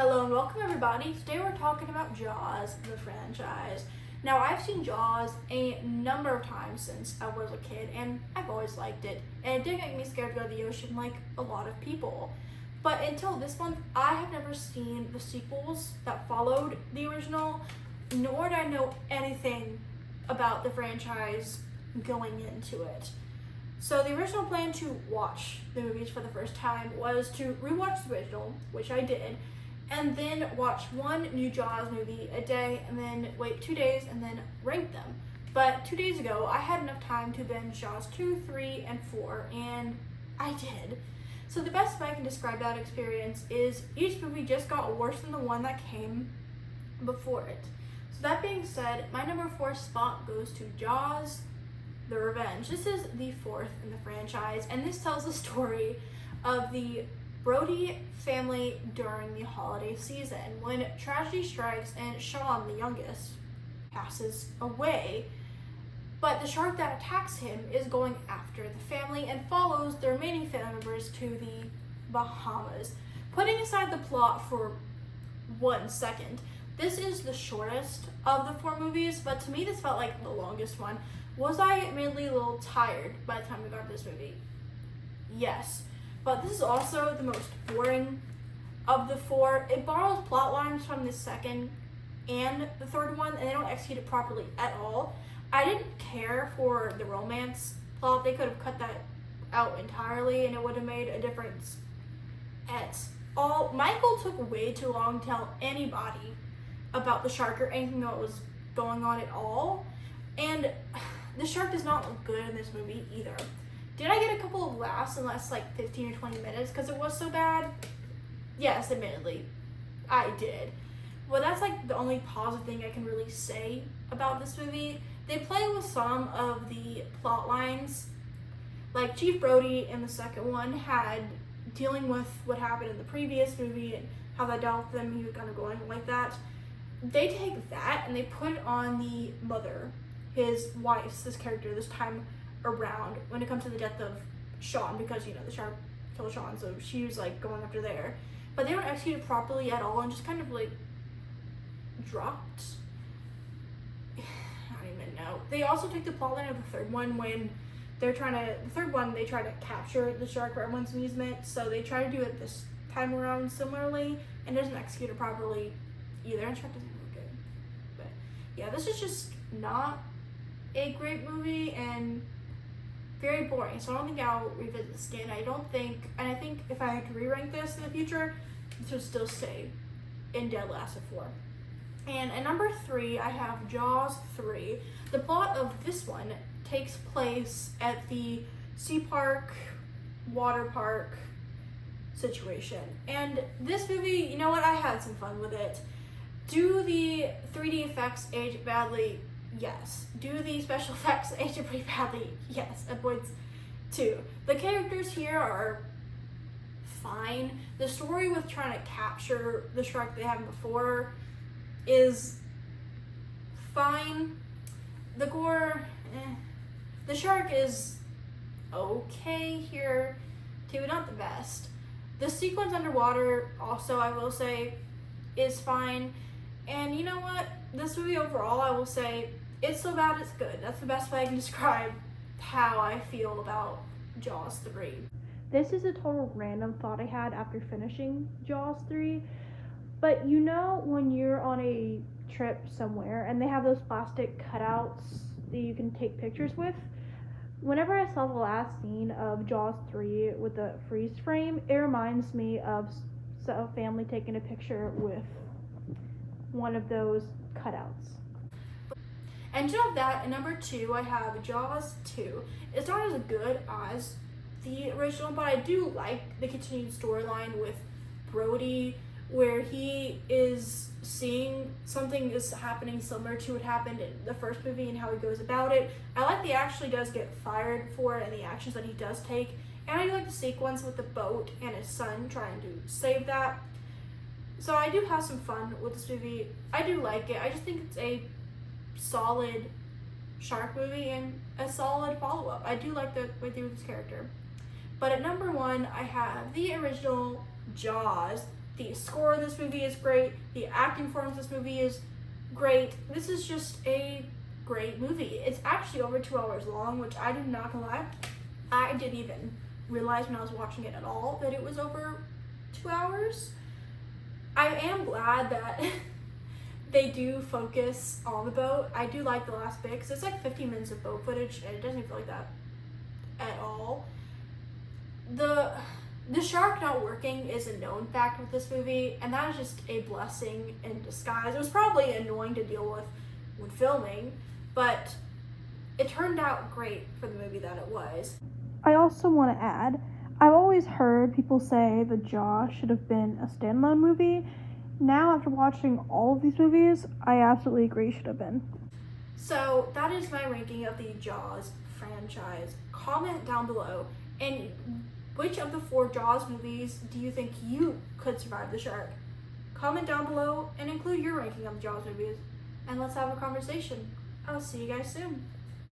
Hello and welcome everybody. Today we're talking about Jaws, the franchise. Now I've seen Jaws a number of times since I was a kid and I've always liked it. And it did make me scared to go to the ocean like a lot of people. But until this month, I have never seen the sequels that followed the original, nor did I know anything about the franchise going into it. So the original plan to watch the movies for the first time was to rewatch the original, which I did, and then watch one new Jaws movie a day, and then wait 2 days, and then rank them. But 2 days ago, I had enough time to binge Jaws 2, 3, and 4, and I did. So the best way I can describe that experience is each movie just got worse than the one that came before it. So that being said, my number 4 spot goes to Jaws: The Revenge. This is the 4th in the franchise, and this tells the story of the Brody family during the holiday season when tragedy strikes and Sean, the youngest, passes away. But the shark that attacks him is going after the family and follows the remaining family members to the Bahamas. Putting aside the plot for 1 second, this is the shortest of the 4 movies, but to me this felt like the longest one. Was I admittedly a little tired by the time we got to this movie? Yes. But this is also the most boring of the 4. It borrows plot lines from the second and the third one, and they don't execute it properly at all. I didn't care for the romance plot. They could have cut that out entirely, and it would have made a difference at all. Michael took way too long to tell anybody about the shark or anything that was going on at all. And the shark does not look good in this movie either. Did I get a couple of laughs in the last 15 or 20 minutes because it was so bad? Yes, admittedly, I did. Well, that's the only positive thing I can really say about this movie. They play with some of the plot lines. Like Chief Brody in the second one had dealing with what happened in the previous movie and how that dealt with them. He was kind of going like that. They take that and they put it on the mother, his wife's, this character, this time around when it comes to the death of Sean, because the shark killed Sean, so she was going after there. But they don't execute it properly at all and just kind of dropped. I don't even know. They also take the plotline of the third one when they're they try to capture the shark for everyone's amusement, so they try to do it this time around similarly and doesn't execute it properly either, and shark doesn't look good. But yeah, this is just not a great movie and very boring, so I don't think I'll revisit this again. I think if I had to re-rank this in the future, this would still stay in Dead Last of 4. And at number 3, I have Jaws 3. The plot of this one takes place at the sea park, water park situation. And this movie, you know what, I had some fun with it. Do the 3D effects age badly? Yes. Do the special effects age pretty badly? Yes. At points too. The characters here are fine. The story with trying to capture the shark they had before is fine. The gore, The shark is okay here too, not the best. The sequence underwater also, I will say, is fine. And you know what? This movie overall, I will say, it's so bad it's good. That's the best way I can describe how I feel about Jaws 3. This is a total random thought I had after finishing Jaws 3. But when you're on a trip somewhere and they have those plastic cutouts that you can take pictures with, whenever I saw the last scene of Jaws 3 with the freeze frame, it reminds me of a family taking a picture with one of those cutouts. And instead of that, at number 2, I have Jaws 2. It's not as good as the original, but I do like the continued storyline with Brody, where he is seeing something is happening similar to what happened in the first movie and how he goes about it. I like that he actually does get fired for it and the actions that he does take. And I do like the sequence with the boat and his son trying to save that. So I do have some fun with this movie. I do like it. I just think it's a solid shark movie and a solid follow-up. I do like the way they do this character. But at number 1, I have the original Jaws, The score in this movie is great. The acting form of this movie is great. This is just a great movie. It's actually over 2 hours long, which I did not gonna lie. I didn't even realize when I was watching it at all that it was over 2 hours. I am glad that they do focus on the boat. I do like the last bit because it's like 15 minutes of boat footage and it doesn't feel like that at all. The shark not working is a known fact with this movie, and that is just a blessing in disguise. It was probably annoying to deal with when filming, but it turned out great for the movie that it was. I also want to add, I've always heard people say that Jaws should have been a standalone movie. Now, after watching all of these movies, I absolutely agree it should have been. So that is my ranking of the Jaws franchise. Comment down below, and which of the 4 Jaws movies do you think you could survive the shark? Comment down below and include your ranking of the Jaws movies, and let's have a conversation. I'll see you guys soon.